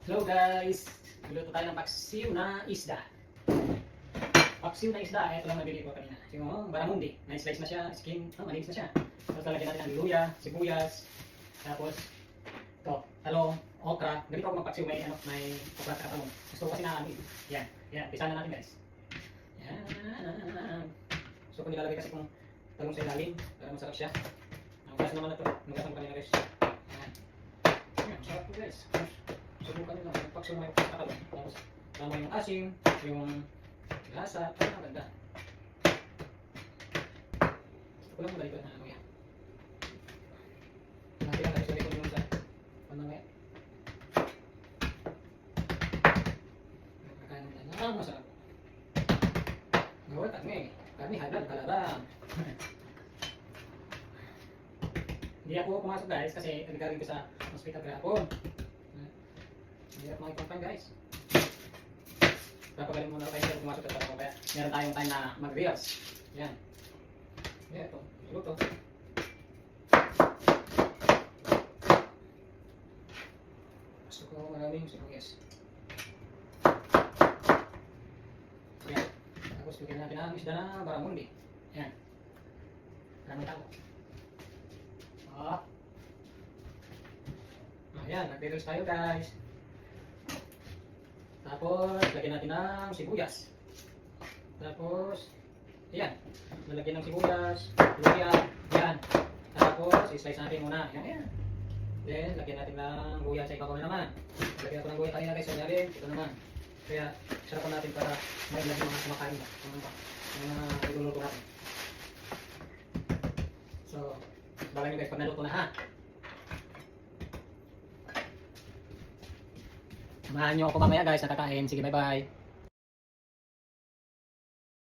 Hello guys! Luluto tayo ng paksiw na isda. Paksiw na isda, ito lang nabili ko kanina. Yung baramundi, na-slice na siya, skin, malinis na siya. Tapos lalagyan natin ang luya, sibuyas, tapos ito, talong, okra. Ganito ako magpaksiw, may okra at talong. Gusto ko kasi na yan, pisa na natin guys. Yan. So kung nilalagay kasi kung talong sa ilalim, para masarap siya. Ang gas naman na ito, nugasan ko kanina guys. Yan, masarap po guys. Subukan nyo lang, magpaksiw na yung pagkakalong. Tapos, tama yung asim, yung lasa, parang maganda. Gusto ko lang madali ko na ano yan. Nakita lang sa likod yung sa ano nga yan. Nakakain na lang, masarap. Gawat at ngay, kami halal, kalarang. Hindi ako pumasok guys kasi nagagaling ko sa hospital kahapon. Hirap makipagpan guys. Papagaling muna tayo sa pumasok at para kaya meron tayong time na mag-reels. Yan. Yan ito. Luto. Gusto ko maraming sibuyas. Yan. Tapos bigyan natin ang isda na baramundi. Yan. Maraming tao. Ayan. Nag-reels tayo guys. Tapos, lagyan natin ng sibuyas. Tapos, ayan. Lalagyan ng sibuyas, luya, ayan. Tapos, i-slice natin muna. Ayan, ayan. Then, lagyan natin ng luya sa ibabaw naman. Lagyan ako ng luya kanina guys, sa ilalim. Ito naman. Kaya, sarapan natin para mailag yung mga kumakain na. Yung mga iluluto natin. So, balang nyo guys, pag naluto na ha. Samahan nyo ako mamaya guys, nakakain. Sige, bye-bye.